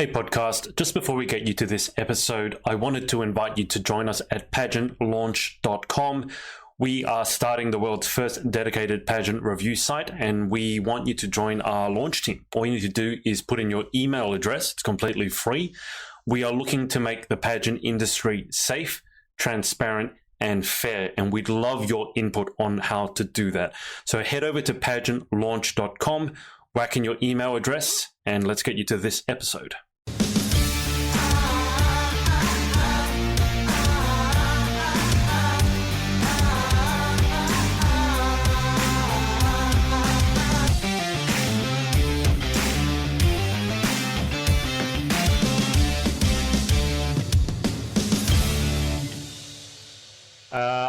Hey podcast, just before we get you to this episode, I wanted to invite you to join us at pageantlaunch.com. We are starting the world's first dedicated pageant review site, and we want you to join our launch team. All you need to do is put in your email address. It's completely free. We are looking to make the pageant industry safe, transparent, and fair, and we'd love your input on how to do that. So head over to pageantlaunch.com, whack in your email address, and let's get you to this episode.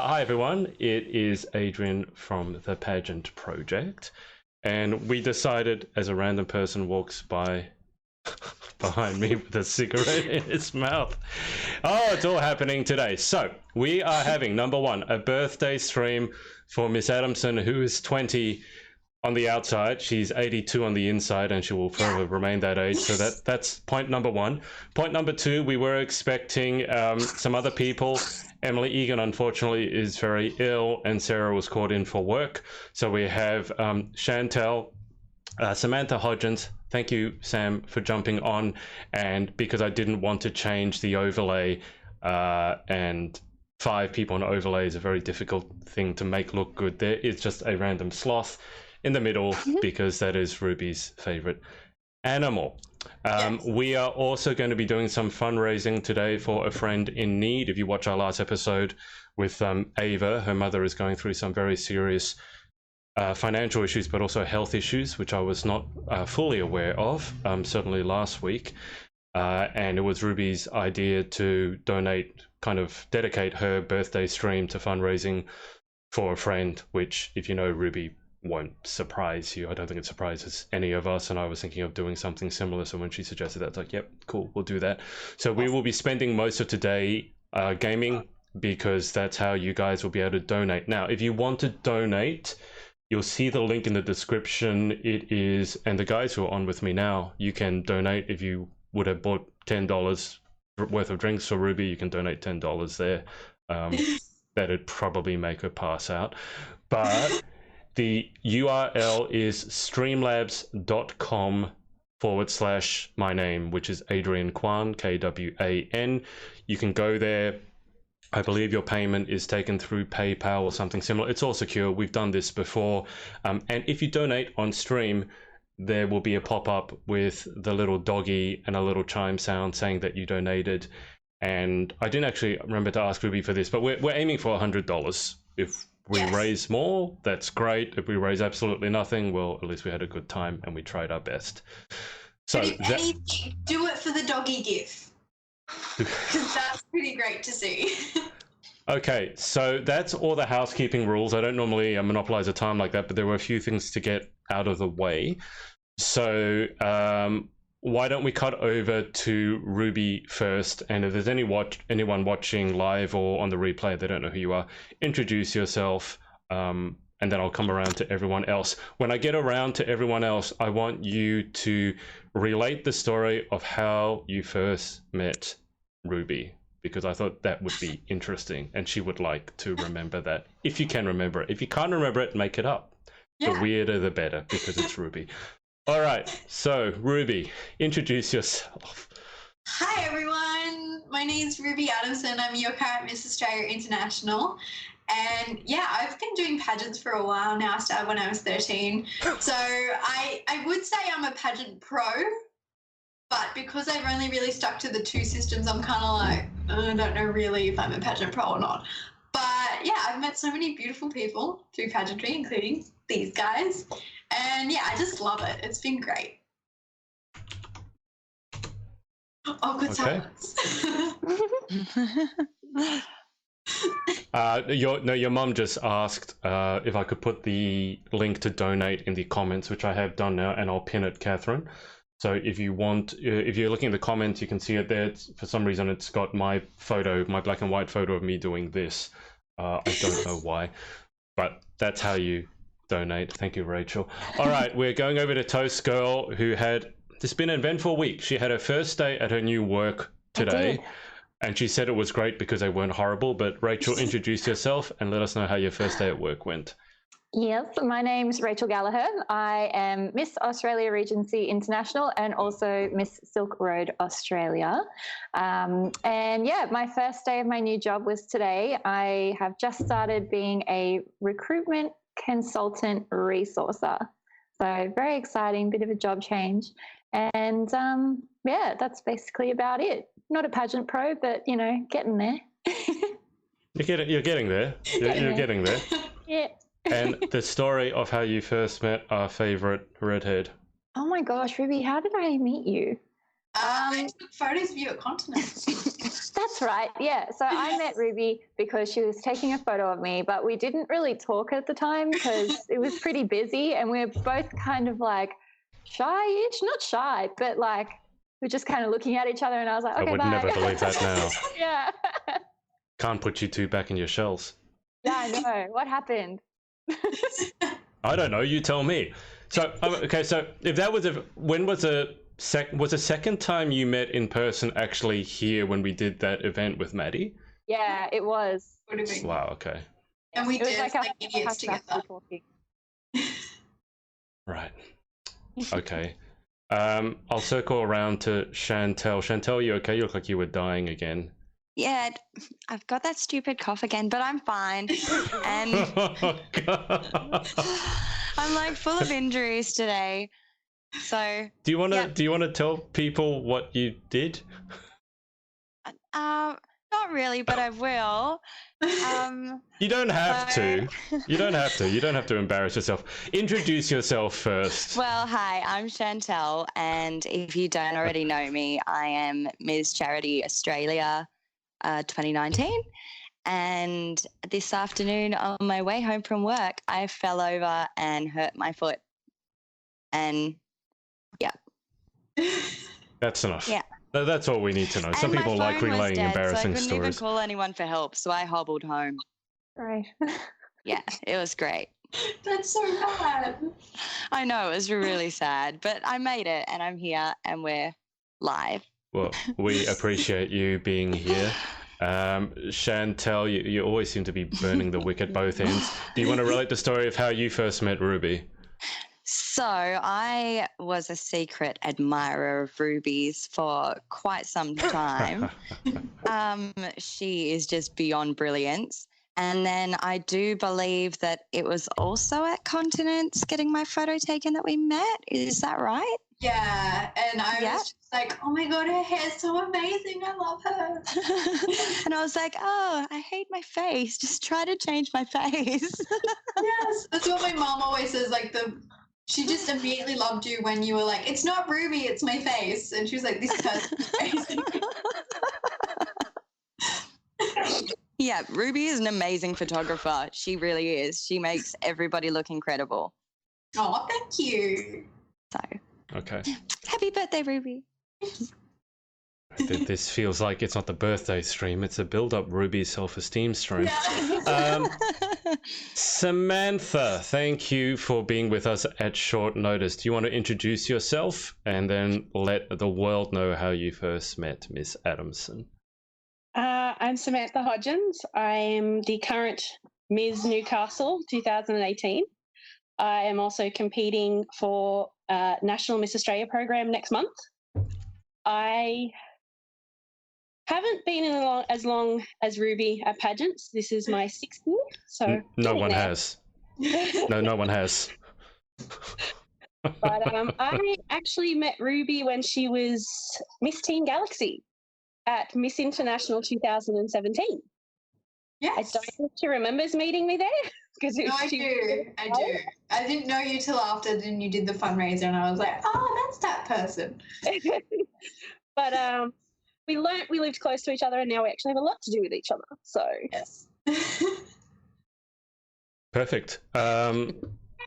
Hi everyone, it is Adrian from the Pageant Project, and we decided as a random person walks by behind me with a cigarette in his mouth. Oh, it's all happening today. So we are having, number one, a birthday stream for Miss Adamson, who is 20 on the outside. She's 82 on the inside, and she will forever remain that age. So that's point number one. Point number two, we were expecting some other people. Emily Egan, unfortunately, is very ill, and Sarah was called in for work. So we have Chantel, Samantha Hodgins. Thank you, Sam, for jumping on. And because I didn't want to change the overlay, and 5 people on overlay is a very difficult thing to make look good. There is just a random sloth in the middle because that is Ruby's favorite animal. We are also going to be doing some fundraising today for a friend in need. If you watch our last episode with Ava, her mother is going through some very serious financial issues, but also health issues, which I was not fully aware of, certainly last week. And it was Ruby's idea to donate, kind of dedicate her birthday stream to fundraising for a friend, which, if you know Ruby, won't surprise you. I don't think it surprises any of us, and I was thinking of doing something similar, so when she suggested that, it's like, yep, cool, we'll do that. So we will be spending most of today gaming, because that's how you guys will be able to donate. Now, if you want to donate, you'll see the link in the description. It is, and the guys who are on with me now, you can donate. If you would have bought $10 worth of drinks for Ruby, you can donate $10 there. That'd probably make her pass out. But the URL is streamlabs.com/my name, which is Adrian Kwan, Kwan. You can go there. I believe your payment is taken through PayPal or something similar. It's all secure. We've done this before. And if you donate on stream, there will be a pop-up with the little doggy and a little chime sound saying that you donated. And I didn't actually remember to ask Ruby for this, but we're aiming for $100. If we raise more, that's great. If we raise absolutely nothing, well, at least we had a good time and we tried our best. So but if anything, do it for the doggy gif, because that's pretty great to see. Okay, so that's all the housekeeping rules. I don't normally monopolize a time like that, but there were a few things to get out of the way. So why don't we cut over to Ruby first? And if there's anyone watching live or on the replay, they don't know who you are, introduce yourself, and then I'll come around to everyone else. When I get around to everyone else, I want you to relate the story of how you first met Ruby, because I thought that would be interesting, and she would like to remember that, if you can remember it. If you can't remember it, make it up. Yeah. The weirder, the better, because it's Ruby. All right, so Ruby, introduce yourself. Hi everyone, my name's Ruby Adamson. I'm your current Miss Australia International. And yeah, I've been doing pageants for a while now. I started when I was 13. So I would say I'm a pageant pro, but because I've only really stuck to the 2 systems, I'm kind of like, I don't know really if I'm a pageant pro or not. But yeah, I've met so many beautiful people through pageantry, including these guys. And yeah, I just love it. It's been great. Oh, good silence. Your mum just asked if I could put the link to donate in the comments, which I have done now, and I'll pin it, Catherine. So if you want, if you're looking at the comments, you can see it there. For some reason, it's got my photo, my black and white photo of me doing this. I don't know why, but that's how you donate. Thank you, Rachel. All right, we're going over to Toast Girl, who had it's been an eventful week. She had her first day at her new work today, and she said it was great because they weren't horrible. But Rachel, introduce yourself and let us know how your first day at work went. Yes, my name's Rachel Gallagher. I am Miss Australia Regency International and also Miss Silk Road Australia. And yeah, my first day of my new job was today. I have just started being a recruitment consultant resourcer. So very exciting, bit of a job change. And yeah, that's basically about it. Not a pageant pro, but, you know, getting there. You're getting there. You're getting there. Yeah. And the story of how you first met our favourite redhead. Oh my gosh, Ruby, how did I meet you? I took photos of you at Continent. That's right, yeah. So I met Ruby because she was taking a photo of me, but we didn't really talk at the time because it was pretty busy and we were both kind of like shy-ish, not shy, but like we're just kind of looking at each other and I was like, okay, I would bye. never believe that now. Yeah. Can't put you two back in your shells. Yeah, I know. What happened? I don't know. You tell me. So okay. So if that was when was the second time you met in person actually here when we did that event with Maddie? Yeah, it was. Wow. Okay. And we did like our idiots together. Right. Okay. I'll circle around to Chantel. Chantel, you okay? You look like you were dying again. Yeah, I've got that stupid cough again, but I'm fine. And Oh, God. I'm like full of injuries today. So Do you want to tell people what you did? not really, but I will. You don't have to. You don't have to. You don't have to embarrass yourself. Introduce yourself first. Well, hi, I'm Chantel, and if you don't already know me, I am Ms. Charity Australia 2019. And this afternoon on my way home from work, I fell over and hurt my foot. And yeah. That's enough. Yeah. That's all we need to know. And Some people like relaying embarrassing so I couldn't even stories. call anyone for help, so I hobbled home. Right. Yeah, it was great. That's so bad. I know, it was really sad, but I made it and I'm here and we're live. Well, we appreciate you being here. Chantel, you always seem to be burning the wick at both ends. Do you want to relate the story of how you first met Ruby? So I was a secret admirer of Ruby's for quite some time. She is just beyond brilliance. And then I do believe that it was also at Continents getting my photo taken that we met. Is that right? Yeah, and I was just like, oh my God, her hair's so amazing. I love her. And I was like, oh, I hate my face. Just try to change my face. Yes, that's what my mom always says. Like she just immediately loved you when you were like, it's not Ruby, it's my face. And she was like, this person's amazing. Yeah, Ruby is an amazing photographer. She really is. She makes everybody look incredible. Oh, thank you. So, Okay. happy birthday, Ruby. This feels like it's not the birthday stream, it's a build-up Ruby self-esteem stream. Yeah. Samantha, thank you for being with us at short notice. Do you want to introduce yourself and then let the world know how you first met Miss Adamson? I'm Samantha Hodgins. I am the current Ms. Newcastle 2018. I am also competing for National Miss Australia program next month. I haven't been in as long as Ruby at pageants. This is my 6th year, so no one has. No one has. But I actually met Ruby when she was Miss Teen Galaxy at Miss International 2017. Yes. I don't know if she remembers meeting me there. No, I do. I didn't know you till after then you did the fundraiser and I was like, oh, that's that person. But we lived close to each other and now we actually have a lot to do with each other. So yes. Perfect.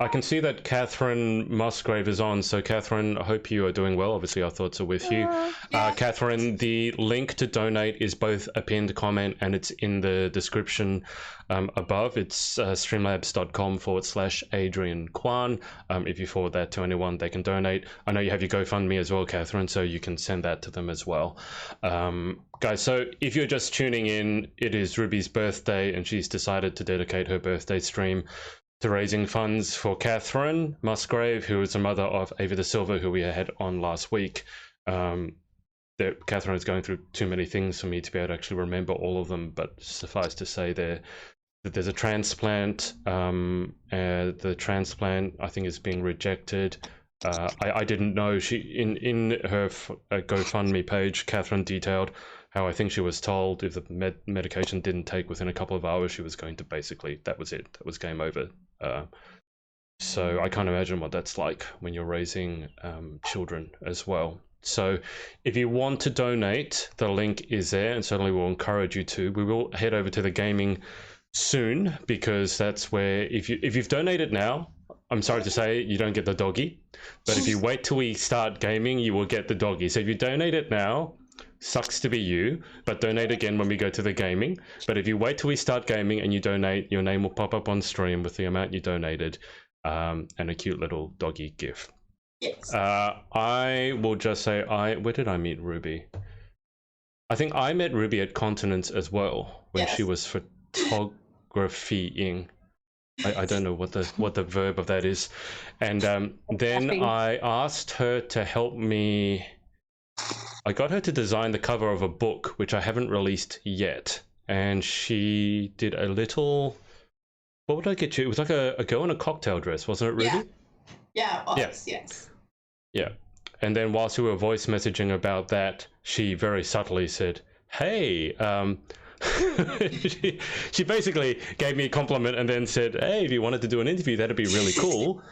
I can see that Catherine Musgrave is on. So, Catherine, I hope you are doing well. Obviously, our thoughts are with you. Catherine, the link to donate is both a pinned comment and it's in the description above. It's streamlabs.com/Adrian Kwan. If you forward that to anyone, they can donate. I know you have your GoFundMe as well, Catherine, so you can send that to them as well. Guys, so if you're just tuning in, it is Ruby's birthday, and she's decided to dedicate her birthday stream to raising funds for Catherine Musgrave, who is the mother of Ava da Silva, who we had on last week. Catherine is going through too many things for me to be able to actually remember all of them, but suffice to say that there's a transplant. The transplant, I think, is being rejected. I didn't know. In her GoFundMe page, Catherine detailed how I think she was told if the medication didn't take within a couple of hours, she was going to basically, that was it. That was game over. So I can't imagine what that's like when you're raising children as well. So if you want to donate, the link is there, and certainly we'll encourage you to. We will head over to the gaming soon, because that's where, if you've donated now, I'm sorry to say you don't get the doggy, but if you wait till we start gaming, you will get the doggy. So if you donate it now, sucks to be you, but donate again when we go to the gaming. But if you wait till we start gaming and you donate, your name will pop up on stream with the amount you donated, and a cute little doggy gif. Yes. I will just say, where did I meet Ruby? I think I met Ruby at Continents as well, when she was photographying. I don't know what the verb of that is. And then I asked her to help me. I got her to design the cover of a book, which I haven't released yet. And she did a little... What would I get you? It was like a girl in a cocktail dress, wasn't it, Ruby? Yeah, it was, yes. Yeah. And then whilst we were voice messaging about that, she very subtly said, hey, she basically gave me a compliment and then said, hey, if you wanted to do an interview, that'd be really cool.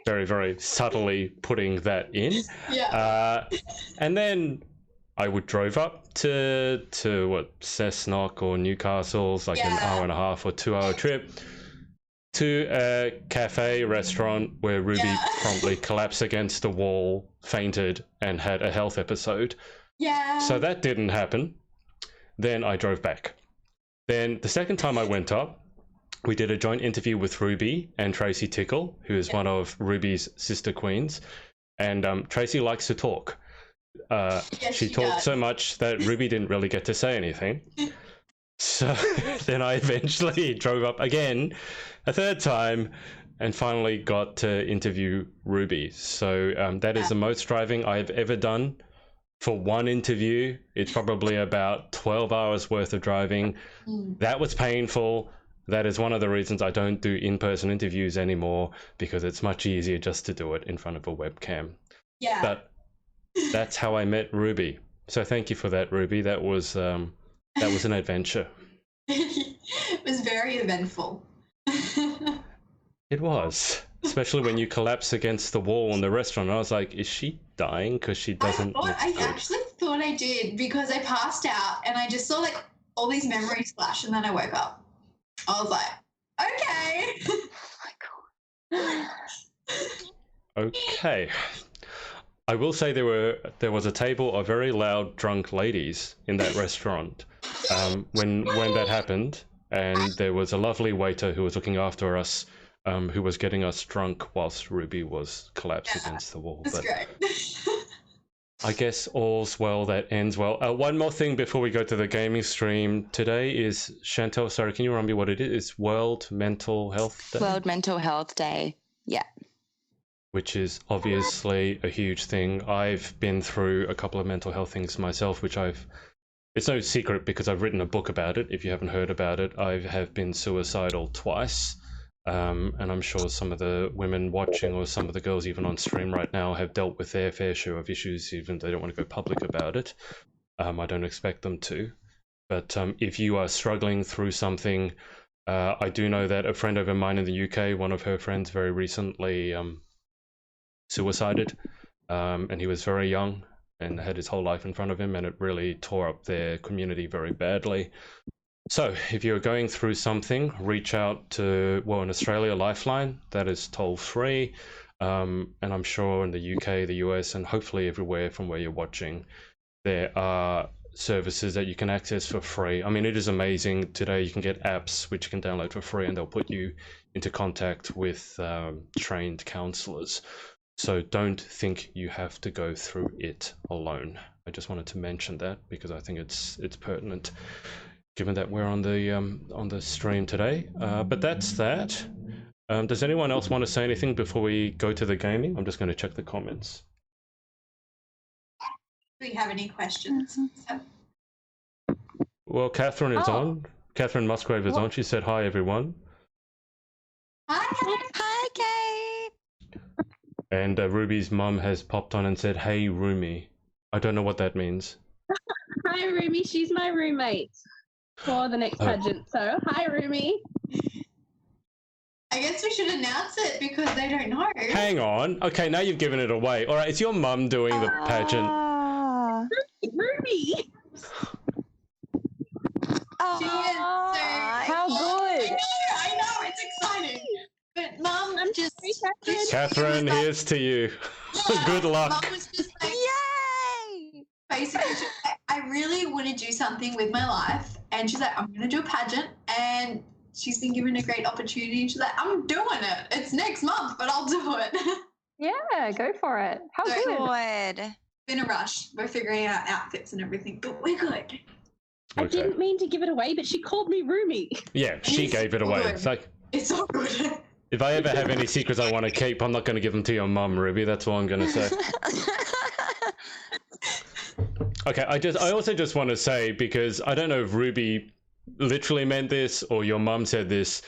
Very, very subtly putting that in. Yeah. And then I drove up to Cessnock or Newcastle. It's like an hour and a half or 2 hour trip to a cafe restaurant where Ruby promptly collapsed against the wall, fainted, and had a health episode. Yeah. So that didn't happen. Then I drove back. Then the second time I went up, we did a joint interview with Ruby and Tracy Tickle, who is one of Ruby's sister queens. And Tracy likes to talk. She talked so much that Ruby didn't really get to say anything. So then I eventually drove up again, a third time, and finally got to interview Ruby. So that is the most driving I've ever done. For one interview, it's probably about 12 hours worth of driving. That was painful. That is one of the reasons I don't do in-person interviews anymore, because it's much easier just to do it in front of a webcam. Yeah. But that's how I met Ruby. So thank you for that, Ruby. That was an adventure. It was very eventful. It was. Especially when you collapse against the wall in the restaurant. I was like, is she dying? Because she doesn't look good. I actually thought I did, because I passed out and I just saw like all these memories flash, and then I woke up. I was like, okay. Oh my God. Okay. I will say there was a table of very loud drunk ladies in that restaurant when that happened, and there was a lovely waiter who was looking after us, who was getting us drunk whilst Ruby was collapsed against the wall. That's great. I guess all's well that ends well. One more thing before we go to the gaming stream. Today is, Chantel, sorry, can you remind me what it is? It's World Mental Health Day? World Mental Health Day, yeah. Which is obviously a huge thing. I've been through a couple of mental health things myself, it's no secret because I've written a book about it. If you haven't heard about it, I have been suicidal twice. And I'm sure some of the women watching, or some of the girls even on stream right now, have dealt with their fair share of issues, even if they don't want to go public about it. I don't expect them to. But if you are struggling through something, I do know that a friend of mine in the UK, one of her friends very recently suicided, and he was very young and had his whole life in front of him, and it really tore up their community very badly. So if you're going through something, reach out to, well, in Australia, Lifeline, that is toll free. And I'm sure in the UK, the US, and hopefully everywhere from where you're watching, there are services that you can access for free. I mean, it is amazing. Today you can get apps which you can download for free, and they'll put you into contact with trained counselors. So don't think you have to go through it alone. I just wanted to mention that because I think it's pertinent, given that we're on the stream today. But that's that. Does anyone else want to say anything before we go to the gaming? I'm just going to check the comments. Do we have any questions? Well, Catherine is on. Catherine Musgrave is on. She said, hi, everyone. Hi, Kate. And Ruby's mum has popped on and said, hey, Rumi. I don't know what that means. Hi, Ruby. She's my roommate for the next pageant. So, hi, Ruby. I guess we should announce it because they don't know. Hang on. Okay, now you've given it away. All right, is your mum doing the pageant? Ruby. She is so How good. I know, it's exciting. But Mum, Catherine, here's to you. Good luck. Mum was just like, Yay! basically, she's like, I really want to do something with my life. And she's like, I'm going to do a pageant. And she's been given a great opportunity. She's like, I'm doing it. It's next month, but I'll do it. Yeah, go for it. How So- good. Good. In a rush. We're figuring out outfits and everything, but we're good. I Okay. didn't mean to give it away, but she called me Rumi. Yeah, she It's gave it away. good. It's like, It's all good. if I ever have any secrets I want to keep, I'm not going to give them to your mum, Ruby. That's all I'm going to say. Okay, I also just want to say, because I don't know if Ruby literally meant this or your mum said this.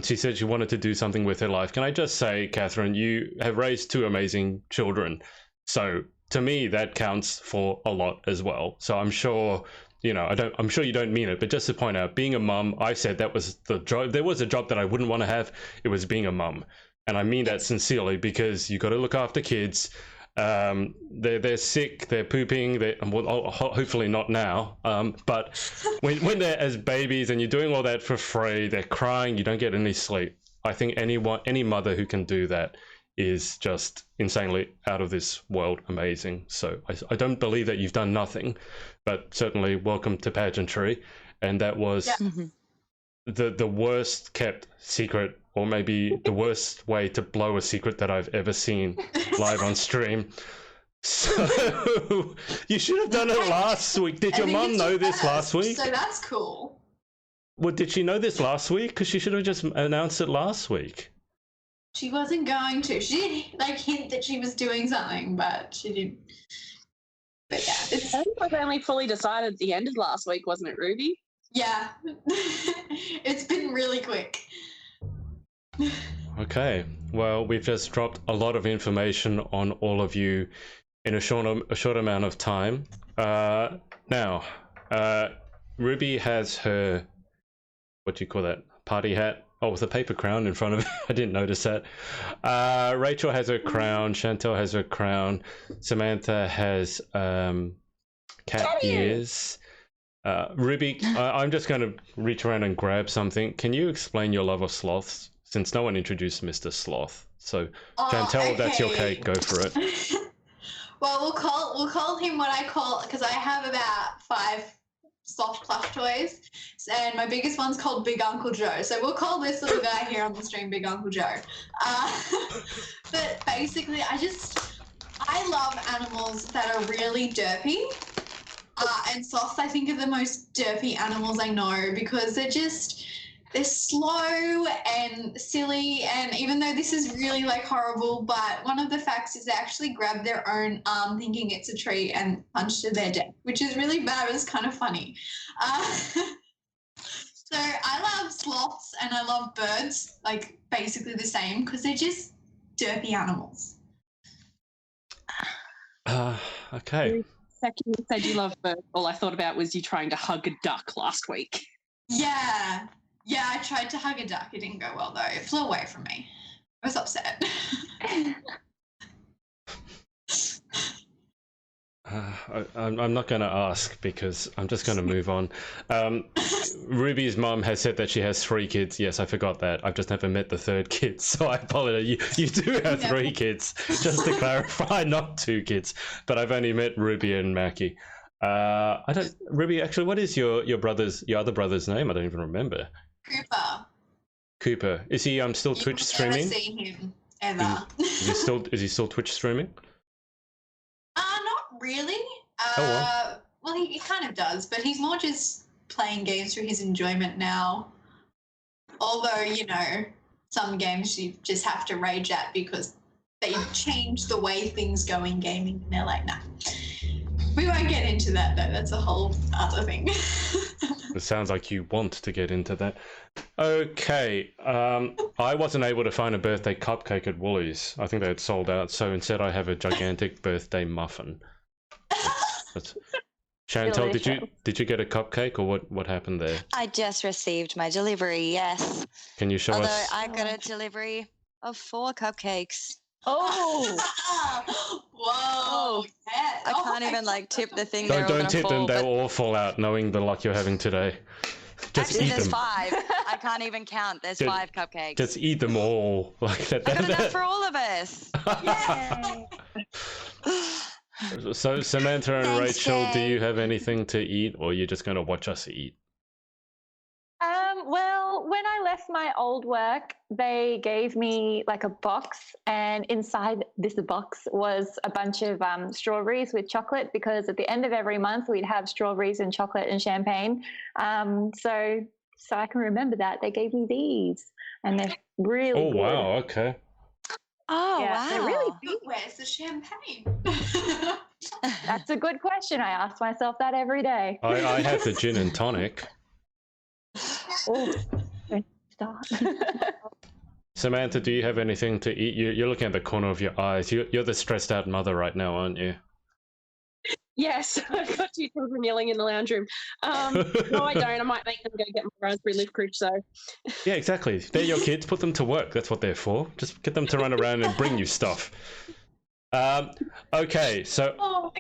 She said she wanted to do something with her life. Can I just say, Catherine, you have raised two amazing children. So to me, that counts for a lot as well. So I'm sure, you know, I'm sure you don't mean it, but just to point out, being a mum, I said that was the job. There was a job that I wouldn't want to have. It was being a mum. And I mean that sincerely, because you got to look after kids. They're sick, they're pooping, well, hopefully not now, but when they're as babies and you're doing all that for free, they're crying, you don't get any sleep. I think any mother who can do that is just insanely out of this world amazing. So I don't believe that you've done nothing, but certainly welcome to pageantry. And that was the worst kept secret, or maybe the worst way to blow a secret that I've ever seen live on stream. So you should have done it last week. Did your mum know this last week? So that's cool. Well, did she know this last week? Because she should have just announced it last week. She wasn't going to. She did like hint that she was doing something, but she didn't. But yeah, it's I think it was only fully decided at the end of last week, wasn't it, Ruby? yeah. It's been really quick. Okay, well, we've just dropped a lot of information on all of you in a short amount of time. Now, Ruby has her, what do you call that, party hat? Oh, with a paper crown in front of her. I didn't notice that. Rachel has her crown. Chantel has her crown. Samantha has cat ears. Ruby, I'm just going to reach around and grab something. Can you explain your love of sloths? Since no one introduced Mr. Sloth. So, Chantel, that's your cake. Go for it. Well, we'll call him what I call, because I have about 5 soft plush toys, and my biggest one's called Big Uncle Joe. So we'll call this little guy here on the stream Big Uncle Joe. But basically, I love animals that are really derpy. And sloths, I think, are the most derpy animals I know, because they're slow and silly, and even though this is really like horrible, but one of the facts is they actually grab their own arm thinking it's a tree and punch to their death, which is really bad, but it's kind of funny. So I love sloths and I love birds, like basically the same, because they're just derpy animals. Okay. Second you said you love birds, all I thought about was you trying to hug a duck last week. Yeah, I tried to hug a duck. It didn't go well, though. It flew away from me. I was upset. I'm not going to ask because I'm just going to move on. Ruby's mom has said that she has 3 kids. Yes, I forgot that. I've just never met the 3rd kid, so I apologize. You do have 3 kids, just to clarify, not 2 kids. But I've only met Ruby and Mackie. Ruby, actually, what is your other brother's name? I don't even remember. Cooper. Is he still Twitch streaming? Never seen him ever. Is he still Twitch streaming? Not really. Well, he kind of does, but he's more just playing games for his enjoyment now. Although, some games you just have to rage at because they change the way things go in gaming, and they're like, nah. We won't get into that, though. That's a whole other thing. It sounds like you want to get into that. Okay. I wasn't able to find a birthday cupcake at Woolies. I think they had sold out, so instead I have a gigantic birthday muffin. Chantal, did you get a cupcake, or what happened there? I just received my delivery, yes. Can you show us? Although I got a delivery of 4 cupcakes. Oh! Whoa! Yes. I can't even tip the thing. Don't tip them. They'll all fall out, knowing the luck you're having today. Just actually, eat there's them. 5. I can't even count. There's 5 cupcakes. Just eat them all like that. I got enough for all of us. So Samantha and Thanks, Rachel, do Jay. you have anything to eat, or you're just going to watch us eat? Well, when I left my old work, they gave me like a box, and inside this box was a bunch of strawberries with chocolate, because at the end of every month we'd have strawberries and chocolate and champagne. So I can remember that. They gave me these, and they're really Oh, good. wow. Okay. Oh, Yeah, wow. they're really big. Where's the champagne? That's a good question. I ask myself that every day. I have the gin and tonic. Oh, start. Samantha, do you have anything to eat? You're looking at the corner of your eyes. You're the stressed out mother right now, aren't you? Yes, I've got 2 children yelling in the lounge room. No, I don't. I might make them go get my raspberry leaf crusoe. Yeah, exactly. They're your kids. Put them to work. That's what they're for. Just get them to run around and bring you stuff. Okay, so... Oh,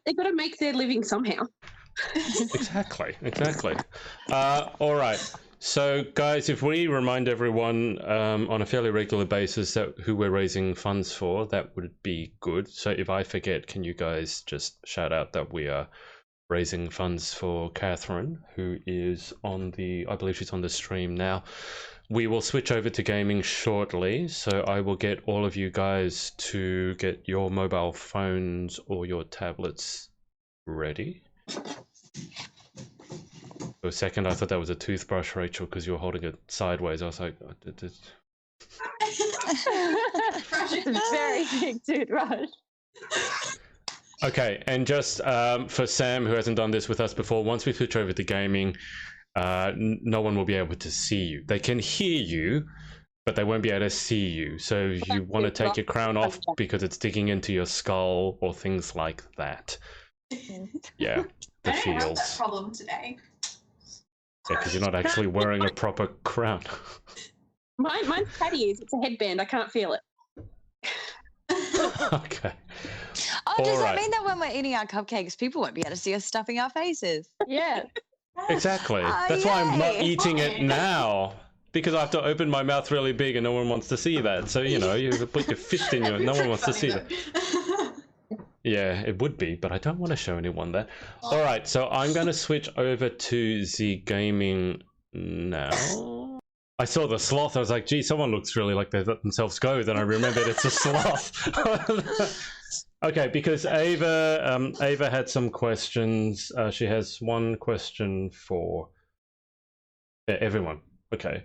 they got to make their living somehow. Exactly. All right. So, guys, if we remind everyone on a fairly regular basis that who we're raising funds for, that would be good. So if I forget, can you guys just shout out that we are raising funds for Catherine, who is on I believe she's on the stream now. We will switch over to gaming shortly, so I will get all of you guys to get your mobile phones or your tablets ready. For a second, I thought that was a toothbrush, Rachel, because you were holding it sideways. I was like, It's a very big toothbrush. Okay, and just for Sam, who hasn't done this with us before, once we switch over to gaming, no one will be able to see you. They can hear you, but they won't be able to see you. So if you want to take your crown off because it's digging into your skull or things like that. Yeah, the I don't have that feels. problem today. Yeah, because you're not actually wearing a proper crown. Mine's patty ears. It's a headband. I can't feel it. Okay. Oh, All does right. that mean that when we're eating our cupcakes, people won't be able to see us stuffing our faces? Yeah. Exactly. Oh, That's why I'm not yay. eating it Fine. now. Because I have to open my mouth really big and no one wants to see that. So, you put your fist in your... No one wants to see that. Yeah, it would be, but I don't want to show anyone that. All right, so I'm going to switch over to the gaming now. I saw the sloth. I was like, gee, someone looks really like they let themselves go. Then I remembered it's a sloth. Okay, because Ava had some questions. She has one question for everyone. Okay.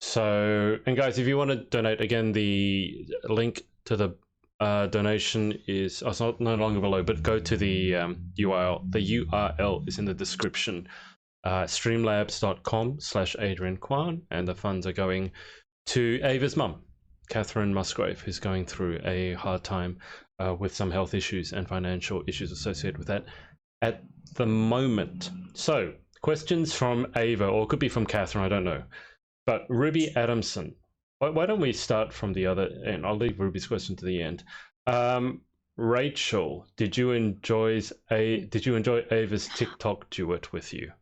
So, and guys, if you want to donate, again, the link to the donation is it's not no longer below, but go to the URL. The URL is in the description. Streamlabs.com/Adrian Kwan, and the funds are going to Ava's mum, Catherine Musgrave, who's going through a hard time with some health issues and financial issues associated with that at the moment. So, questions from Ava, or it could be from Catherine, I don't know. But Ruby Adamson, why don't we start from the other end? I'll leave Ruby's question to the end. Rachel, did you enjoy Ava's TikTok duet with you?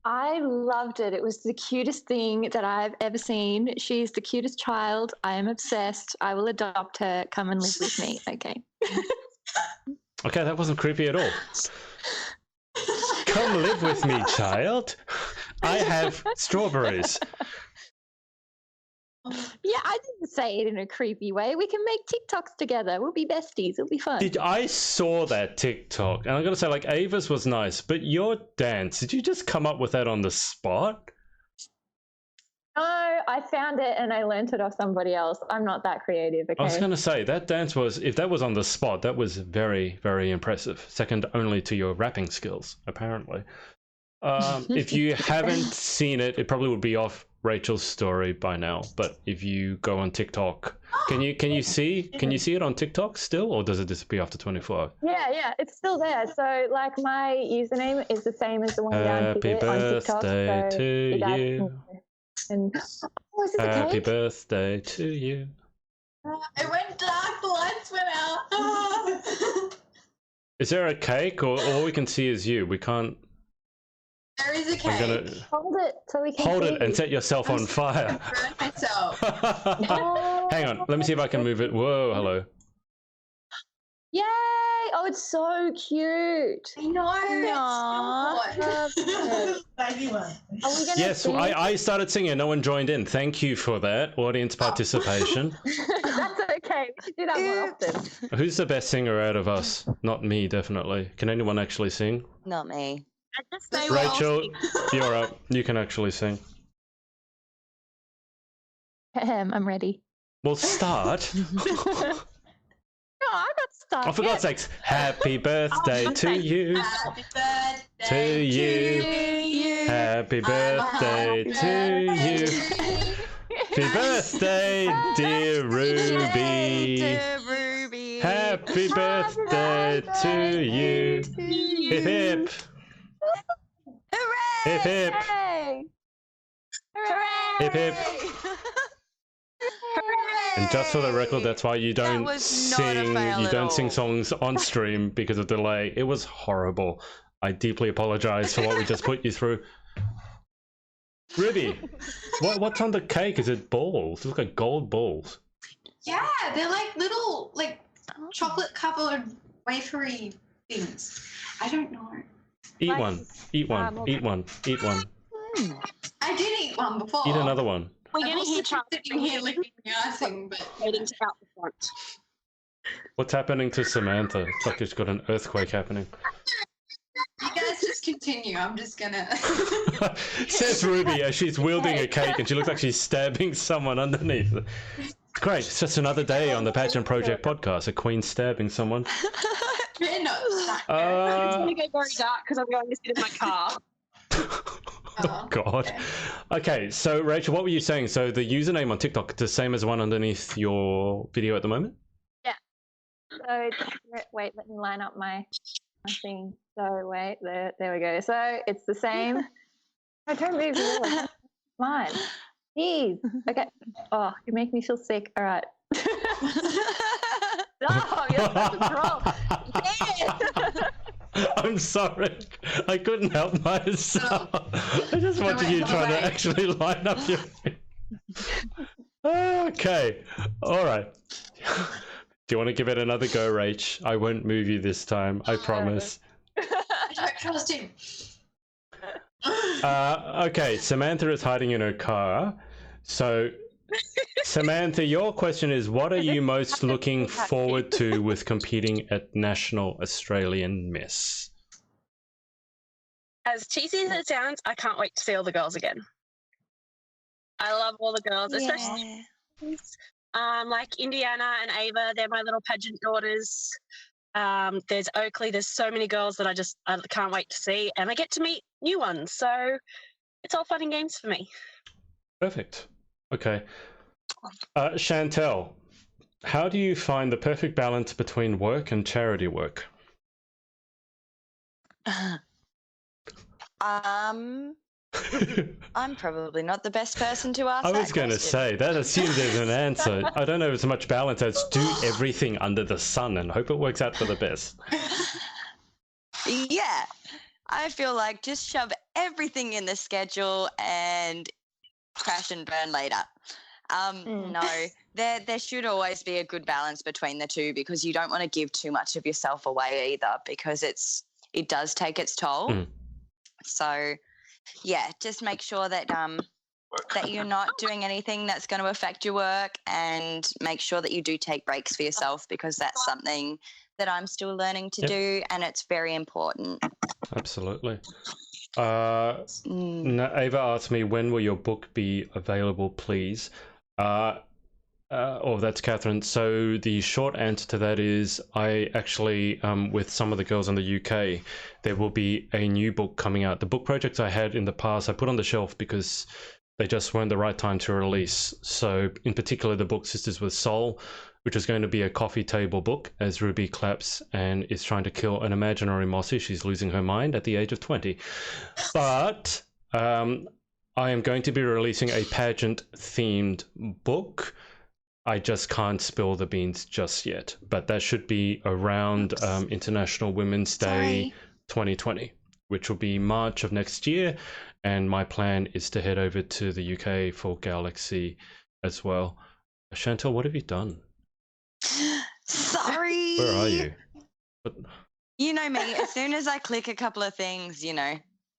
I loved it. It was the cutest thing that I've ever seen. She's the cutest child. I am obsessed. I will adopt her. Come and live with me. Okay. Okay, that wasn't creepy at all. Come live with me, child. I have strawberries. Yeah, I didn't say it in a creepy way. We can make TikToks together. We'll be besties. It'll be fun. I saw that TikTok, and I'm gonna say, like, Ava's was nice, but your dance, did you just come up with that on the spot? No, I found it and I learnt it off somebody else. I'm not that creative. Okay. I was gonna say that dance was, if that was on the spot, that was very, very impressive. Second only to your rapping skills, apparently. If you haven't seen it, it probably would be off Rachel's story by now. But if you go on TikTok, can you see it on TikTok still, or does it disappear after 24 hours? Yeah, it's still there. So, like, my username is the same as the one down here on TikTok. Birthday so to you guys you. can- And is it the Happy cake? birthday to you. It went dark, the lights went out. Is there a cake, or all we can see is you? We can't. There is a I'm cake. gonna Hold it so we can hold see it and set yourself on fire. I burned myself. Oh, Hang on, let me see if I can move it. Whoa, hello. Yay! Oh, it's so cute. I know. Aw, It's so hot. Baby one. Are we gonna Yes, sing? I started singing. No one joined in. Thank you for that audience participation. That's okay. We should do that more often. Who's the best singer out of us? Not me, definitely. Can anyone actually sing? Not me. I just say well. Rachel, you're up. You can actually sing. I'm ready. Well, start. No, I got stuck. Oh, for God's sakes. Happy birthday to you. Happy birthday To you. you. Happy birthday to you. Happy birthday, dear Ruby. Dear Ruby. Happy birthday to you. Hip hip. Hooray! Hip hip. Hey! Hip hip. And just for the record, that's why you don't was not a fail you at don't sing all. songs on stream because of delay. It was horrible. I deeply apologize for what we just put you through. Ruby, what's on the cake? Is it balls? It looks like gold balls. Yeah, they're like little, like chocolate covered wafery things. I don't know. Eat Nice. one. Eat one. Eat one. Eat one. I did eat one before. Eat another one. We're I'm going to also hear just Charlie sitting here licking the icing, but waiting to out the front. What's happening to Samantha? It's like she's got an earthquake happening. you guys just continue. I'm just gonna. Says Ruby as she's wielding a cake and she looks like she's stabbing someone underneath. Great, it's just another day on the Pageant Project podcast. A queen stabbing someone. You're not stuck. It's going to go very dark because I'm going to sit in my car. Oh, God. Okay, so Rachel, what were you saying? So the username on TikTok is the same as the one underneath your video at the moment? So it's, wait, let me line up my thing. So wait, there we go. So it's the same. I don't move yours. Mine. Jeez. Okay. Oh, you make me feel sick. All right. Oh, you're such a troll. I'm sorry. I couldn't help myself. I just wanted you trying to actually line up your... Okay. All right. Do you want to give it another go, Rach? I won't move you this time. I promise. I don't trust him. Okay, Samantha is hiding in her car. So, Samantha, your question is, what are you most looking forward to with competing at National Australian Miss? As cheesy as it sounds, I can't wait to see all the girls again. I love all the girls, especially like Indiana and Ava. They're my little pageant daughters. There's Oakley. There's so many girls that I can't wait to see, and I get to meet new ones. So it's all fun and games for me. Perfect. Okay. Chantel, how do you find the perfect balance between work and charity work? I'm probably not the best person to ask I that was going to question. say, that assumes there's an answer. I don't know if it's much balance as do everything under the sun and hope it works out for the best. Yeah, I feel like just shove everything in the schedule and crash and burn later. No, there should always be a good balance between the two because you don't want to give too much of yourself away either because it does take its toll. So, yeah, just make sure that that you're not doing anything that's going to affect your work and make sure that you do take breaks for yourself because that's something that I'm still learning to do and it's very important. Absolutely. Ava asked me, when will your book be available, please? That's Catherine. So the short answer to that is I actually, with some of the girls in the UK, there will be a new book coming out. The book projects I had in the past, I put on the shelf because they just weren't the right time to release. So in particular, the book Sisters with Soul, which is going to be a coffee table book as Ruby claps and is trying to kill an imaginary Mossy. She's losing her mind at the age of 20. But I am going to be releasing a pageant-themed book. I just can't spill the beans just yet. But that should be around International Women's Day 2020, which will be March of next year. And my plan is to head over to the UK for Galaxy as well. Chantal, what have you done? Sorry. Where are you? You know me. As soon as I click a couple of things,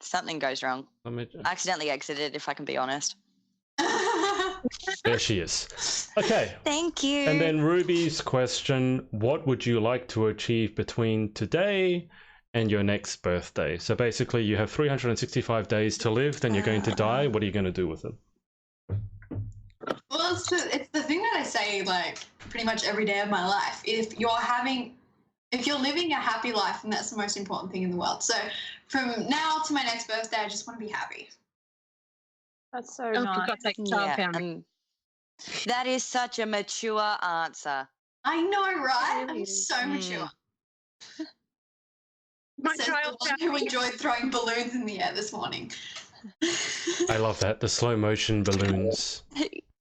something goes wrong. I accidentally exited, if I can be honest. There she is. Okay. Thank you. And then Ruby's question, what would you like to achieve between today and your next birthday? So basically you have 365 days to live, then you're going to die. What are you going to do with them? Well, it's the thing that I say, like, pretty much every day of my life. If you're living a happy life, then that's the most important thing in the world. So from now to my next birthday, I just want to be happy. That's so nice. For God's sake, child pounding. That is such a mature answer. I know, right? I'm so mature. My Says child the one who enjoyed throwing balloons in the air this morning. I love that. The slow motion balloons.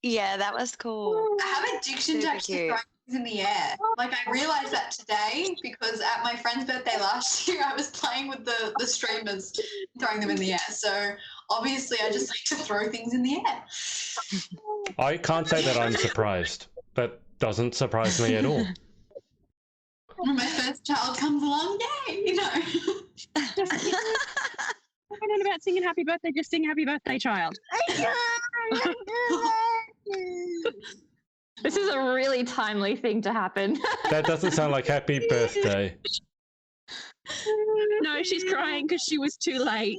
Yeah, that was cool. I have addiction to actually throwing things in the air. Like, I realised that today because at my friend's birthday last year, I was playing with the streamers, throwing them in the air. So obviously, I just like to throw things in the air. I can't say that I'm surprised. That doesn't surprise me at all. When my first child comes along, yay, I don't know about singing happy birthday, just sing happy birthday, child. This is a really timely thing to happen. That doesn't sound like happy birthday. No, she's crying because she was too late.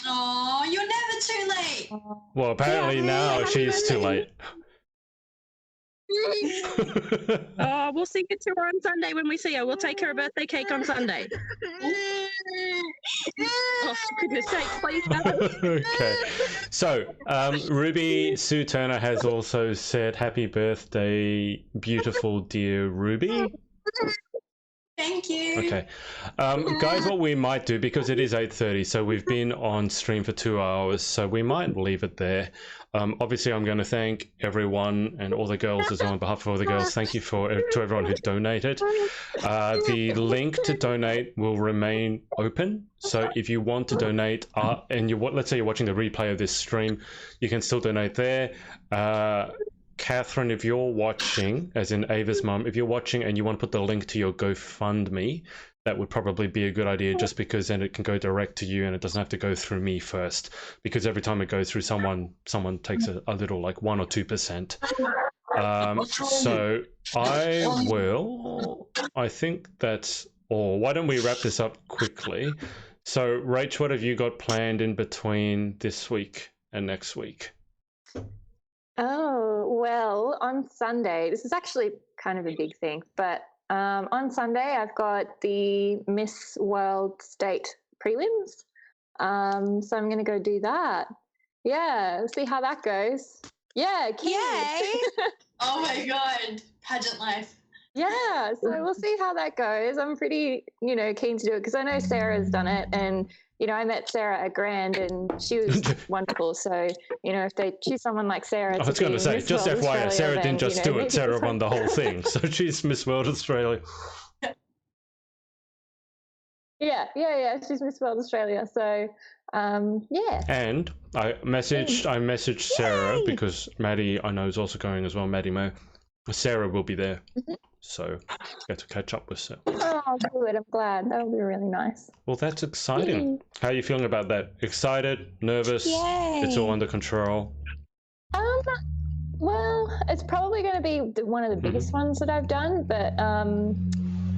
Oh, you're never too late. Well, apparently now she's too late. Oh, we'll sing it to her on Sunday when we see her. We'll take her a birthday cake on Sunday. Oh, for goodness sake, please don't. Okay. So, Ruby Sue Turner has also said, happy birthday, beautiful dear Ruby. Thank you. Okay. Guys, what we might do, because it is 8:30, so we've been on stream for 2 hours, so we might leave it there. Obviously, I'm going to thank everyone and all the girls as well on behalf of all the girls. Thank you to everyone who donated. The link to donate will remain open. So if you want to donate, and let's say you're watching the replay of this stream, you can still donate there. Catherine, if you're watching, as in Ava's mum, if you're watching and you want to put the link to your GoFundMe, that would probably be a good idea, just because then it can go direct to you and it doesn't have to go through me first, because every time it goes through someone takes a little, like 1 or 2%. So I think that's all. Why don't we wrap this up quickly? So Rach, what have you got planned in between this week and next week? Oh, well, on Sunday, this is actually kind of a big thing, but on Sunday I've got the Miss World State prelims. So I'm going to go do that. Yeah, see how that goes. Yeah, kids. Yay! Oh my God, pageant life. Yeah, so we'll see how that goes. I'm pretty, keen to do it because I know Sarah's done it, and I met Sarah at Grand, and she was wonderful. So if they choose someone like Sarah, I was going to say, Miss just World FYI, Australia, Sarah then, didn't just do maybe it. Sarah it's won the whole thing, so she's Miss World Australia. Yeah. She's Miss World Australia, so yeah. And I messaged Sarah because Maddie I know is also going as well. Maddie Mo, Sarah will be there, so get to catch up with Sarah. Oh, good. I'm glad. That would be really nice. Well, that's exciting. How are you feeling about that? Excited? Nervous? Yay. It's all under control? Well, it's probably going to be one of the biggest ones that I've done, but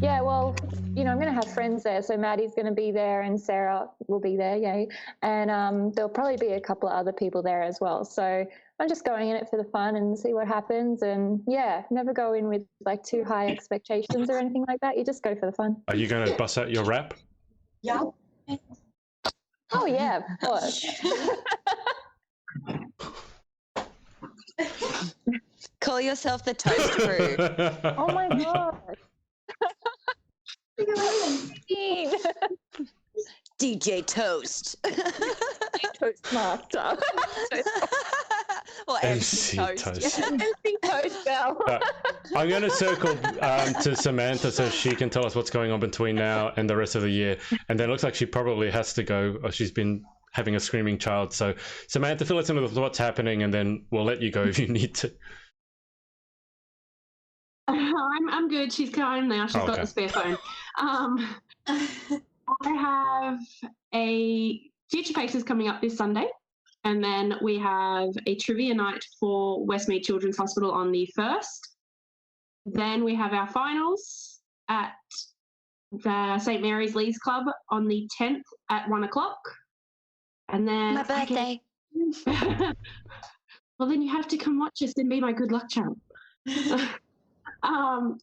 yeah, well, I'm going to have friends there. So Maddie's going to be there and Sarah will be there, yay. And there'll probably be a couple of other people there as well. So I'm just going in it for the fun and see what happens. And yeah, never go in with like too high expectations or anything like that. You just go for the fun. Are you going to bust out your rap? Yeah. Oh, yeah, of course. Call yourself the Toast Crew. Oh my God. DJ Toast. Toastmaster. Or MC Toast. MC Toast Bell. I'm going to circle to Samantha so she can tell us what's going on between now and the rest of the year. And then it looks like she probably has to go, or she's been having a screaming child. So Samantha, fill us in with what's happening, and then we'll let you go if you need to. I'm good. She's home now. She's got the spare phone. I have a Future Paces coming up this Sunday, and then we have a trivia night for Westmead Children's Hospital on the 1st. Then we have our finals at the St Mary's Lees Club on the 10th at 1 o'clock. And then my birthday. Well, then you have to come watch us and be my good luck charm.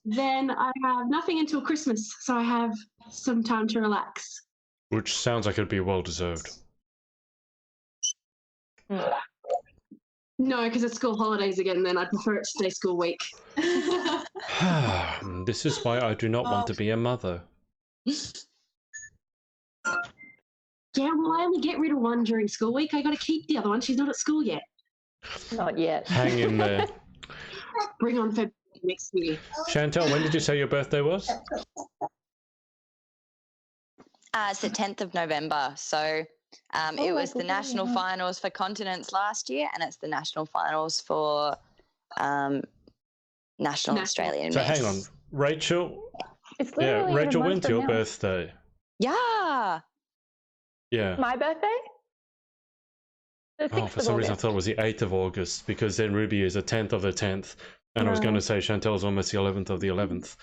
Then I have nothing until Christmas, so I have some time to relax. Which sounds like it'd be well deserved. No, because it's school holidays again, then I'd prefer it to stay school week. This is why I do not want to be a mother. Yeah, well, I only get rid of one during school week. I got to keep the other one. She's not at school yet. Not yet. Hang in there. Bring on February next year. Chantel, when did you say your birthday was? It's the 10th of November. So it was the national finals for continents last year, and it's the national finals for National Australian So Miss. hang on. Rachel? It's Yeah, literally Rachel, in a month when's from your now. birthday? Yeah. Yeah. My birthday? The 6th Oh, for of some reason I August. thought it was the 8th of August, because then Ruby is the 10th of the 10th. And I was going to say Chantel's almost the 11th of the 11th.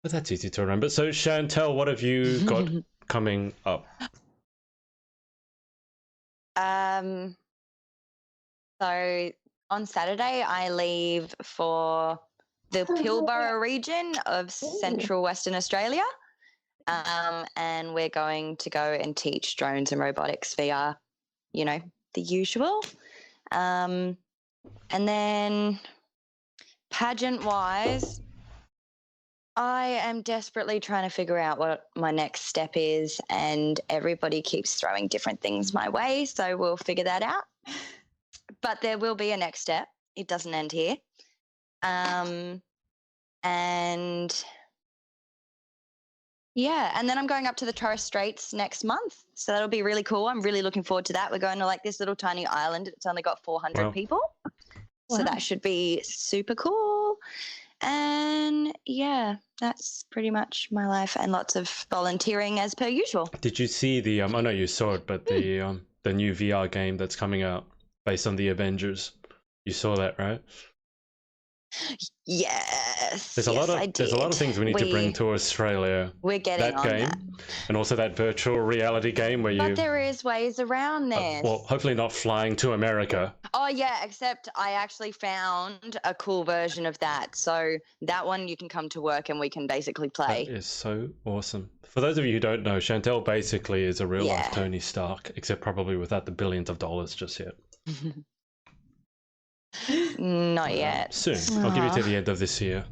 But that's easy to remember. So Chantel, what have you got coming up? So on Saturday, I leave for the Pilbara region of Central Western Australia. And we're going to go and teach drones and robotics via, the usual. And then pageant-wise, I am desperately trying to figure out what my next step is, and everybody keeps throwing different things my way, so we'll figure that out. But there will be a next step. It doesn't end here. And yeah, and then I'm going up to the Torres Straits next month, so that'll be really cool. I'm really looking forward to that. We're going to like this little tiny island. It's only got 400 people, so that should be super cool. And yeah, that's pretty much my life, and lots of volunteering as per usual. Did you see the I know you saw it, but the new VR game that's coming out based on the Avengers? You saw that, right? Yes. There's a lot of things we need to bring to Australia. We're getting that on game, that. and also that virtual reality game where But there is ways around this. well, hopefully not flying to America. Oh yeah, except I actually found a cool version of that. So that one you can come to work and we can basically play. That is so awesome. For those of you who don't know, Chantel basically is a real life Tony Stark, except probably without the billions of dollars just yet. Not yet. Soon. I'll give you to the end of this year.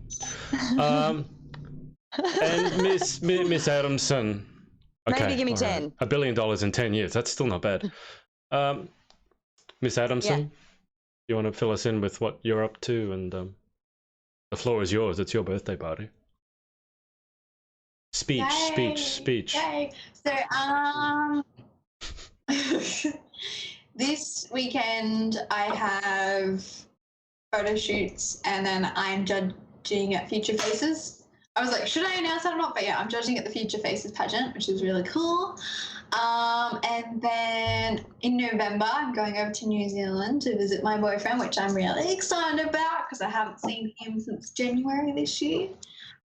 And Miss Adamson. Okay, Maybe give me all 10. right. $1 billion in 10 years. That's still not bad. Miss Adamson, you want to fill us in with what you're up to? And the floor is yours. It's your birthday party. Speech. Yay. So, this weekend I have photo shoots, and then I'm judging at Future Faces. I was like, should I announce that or not? But yeah, I'm judging at the Future Faces pageant, which is really cool. And then in November, I'm going over to New Zealand to visit my boyfriend, which I'm really excited about because I haven't seen him since January this year.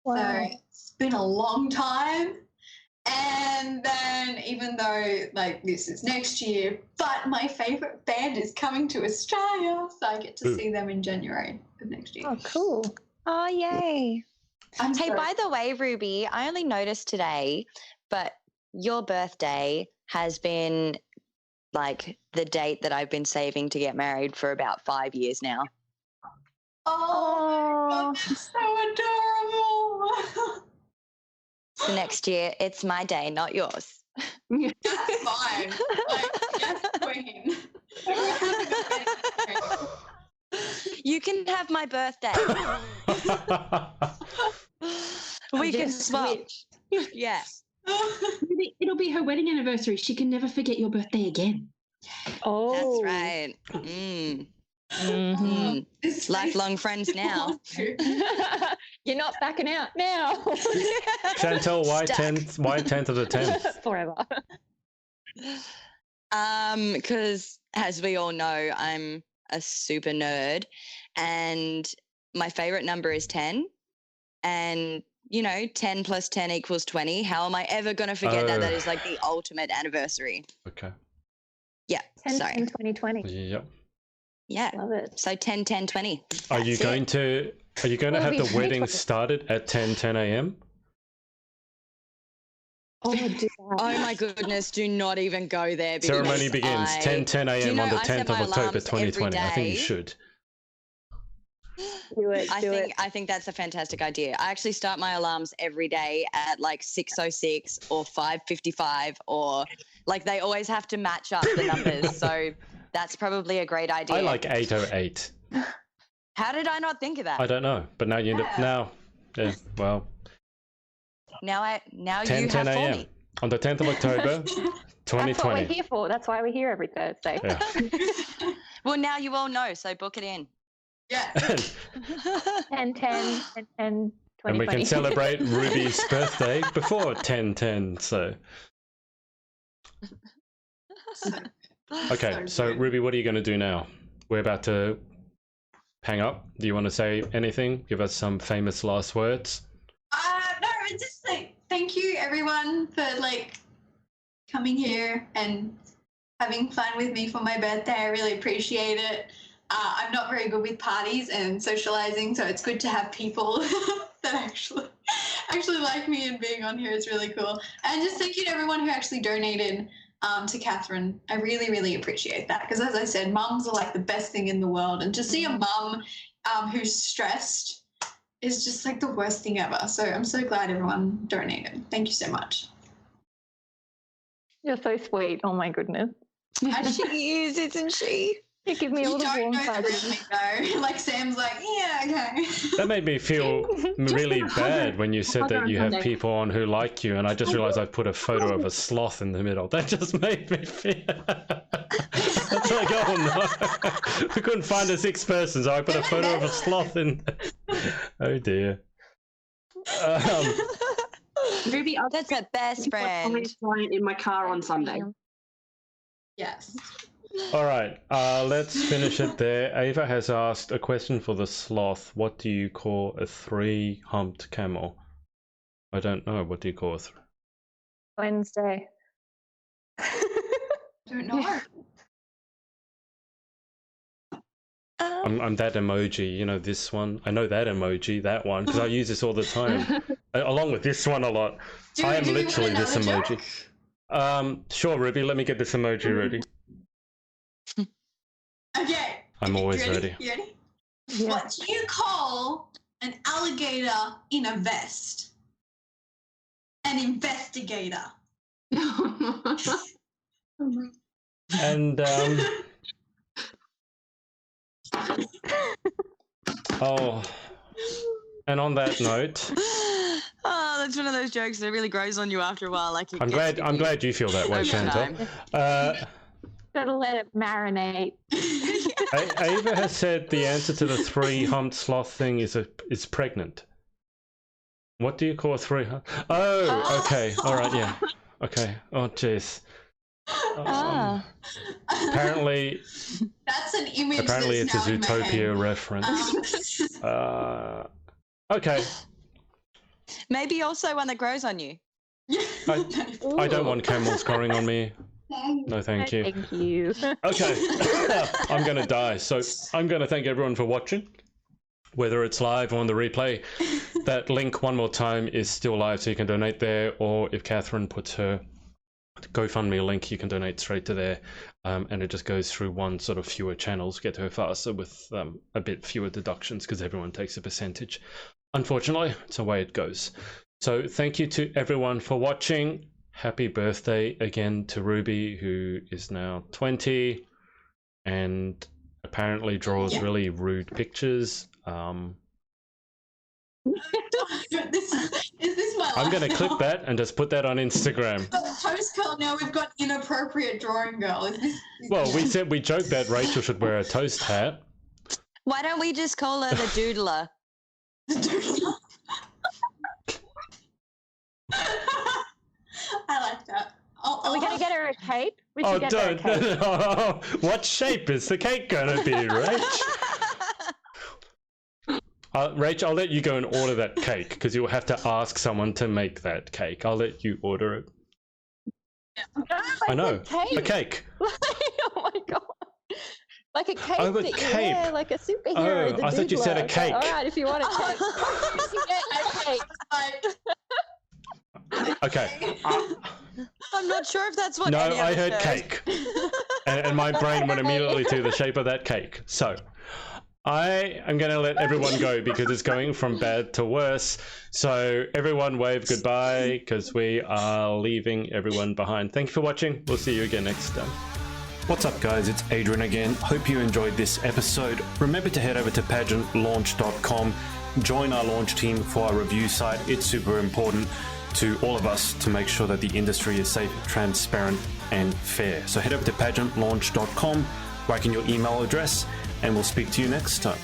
Wow. So it's been a long time. And then even though like this is next year, but my favourite band is coming to Australia, so I get to see them in January of next year. Oh, cool. Oh, yay. Hey, So- by the way, Ruby, I only noticed today, but your birthday has been like the date that I've been saving to get married for about 5 years now. Oh, my God, that's so adorable. So next year, it's my day, not yours. That's fine. Like, yes, queen. You can have my birthday. We can Just swap. switch. Yeah. It'll be her wedding anniversary. She can never forget your birthday again. Oh, That's right. Mm. Mhm. This Lifelong friends now. You're not backing out now. Chantel, why Stuck. 10th? Why 10th of the 10th? Forever. Because as we all know, I'm a super nerd, and my favorite number is 10. And you know, 10 plus 10 equals 20. How am I ever going to forget that? That is like the ultimate anniversary. Okay. Yeah. 10, Sorry. 10, 2020. Yep. Yeah. Love it. So 10, 10, 20. Are you That's going it. to have Will the be wedding 2020. started at 10 a.m.? Oh, do that. Oh my goodness, do not even go there. because Ceremony begins I- 10 Do you a.m. know, on the I set 10th of my October alarms every 2020. I think you day. should. Do it. I do think it. I think that's a fantastic idea. I actually start my alarms every day at like 6:06 or 5:55, or like they always have to match up the numbers. So that's probably a great idea. I like 8:08. How did I not think of that? I don't know, but now yeah, well, Now 10 you have for a.m. me. on the 10th of October That's what we're 2020. here for. That's why we're here every Thursday. Yeah. Well, now you all know, so book it in. Yeah. 10, 10, 10, 10, 20, And we can 20. celebrate Ruby's birthday before 10:10. So okay, so good. Ruby, what are you going to do now? We're about to hang up. Do you want to say anything? Give us some famous last words. No, it's just like thank you everyone for like coming here and having fun with me for my birthday. I really appreciate it. I'm not very good with parties and socializing, so it's good to have people that actually like me, and being on here is really cool. And just thank you to everyone who actually donated to Catherine. I really, really appreciate that, because as I said, mums are like the best thing in the world, and to see a mum who's stressed is just like the worst thing ever. So I'm so glad everyone donated. Thank you so much. You're so sweet. Oh my goodness. She is, isn't she? You give me a You little don't warm know the fuzzy. real me though. Like Sam's like, yeah, okay. That made me feel really bad when you said that you have people on who like you, and I just realized I put a photo of a sloth in the middle. That just made me feel. It's like, oh no, we couldn't find a sixth person, so I put a photo of a sloth in. Oh dear. Ruby, I'll That's her best friend. client in my car on Sunday. Yes. All right, let's finish it there. Ava has asked a question for the sloth. What do you call a three-humped camel? I don't know. What do you call a Wednesday. Don't know. I'm that emoji, you know, this one. I know that emoji, that one, because I use this all the time, along with this one a lot. I am do we literally want this another emoji. Sure, Ruby, let me get this emoji ready. Okay. I'm always You ready. You ready? Yeah. What do you call an alligator in a vest? an investigator. And oh, and on that note, Oh, that's one of those jokes that really grows on you after a while. Like I'm glad you feel that way, Over Chantal. Gotta let it marinate. Ava has said the answer to the 3-humped sloth thing is pregnant. What do you call a 3-hump? Oh, okay. All right, yeah. Okay. Oh, jeez. Apparently, that's an image. Apparently, that's it's a now in my Zootopia head. reference. Okay. Maybe also one that grows on you. I don't want camels growing on me. No, thank you. Thank you. Okay. I'm going to die. So I'm going to thank everyone for watching. Whether it's live or on the replay, that link one more time is still live, so you can donate there. Or if Catherine puts her GoFundMe link, you can donate straight to there. And it just goes through one sort of fewer channels, get to her faster with a bit fewer deductions because everyone takes a percentage. Unfortunately, it's the way it goes. So thank you to everyone for watching. Happy birthday again to Ruby, who is now 20 and apparently draws really rude pictures. Is this my I'm going to clip that and just put that on Instagram. Toast girl, now we've got inappropriate drawing girl. Well, we joked that Rachel should wear a toast hat. Why don't we just call her the doodler? I like that. Are we gonna get her a cake? We Oh, should get her a don't. cake. No. What shape is the cake going to be, Rach? Rach, I'll let you go and order that cake because you'll have to ask someone to make that cake. I'll let you order it. I know. A cake. Oh my god. Like a cape Oh, a that cape. you wear, like a superhero. Oh, the I thought you said a doodler. cake. All right, if you want a cake, you can get a cake. Okay. I'm not sure if that's what. No, any of I us heard cake. And my brain went immediately to the shape of that cake. So I am going to let everyone go because it's going from bad to worse. So everyone wave goodbye because we are leaving everyone behind. Thank you for watching. We'll see you again next time. What's up, guys? It's Adrian again. Hope you enjoyed this episode. Remember to head over to pageantlaunch.com. Join our launch team for our review site. It's super important to all of us to make sure that the industry is safe, transparent, and fair. So head over to pageantlaunch.com, whack in your email address, and we'll speak to you next time.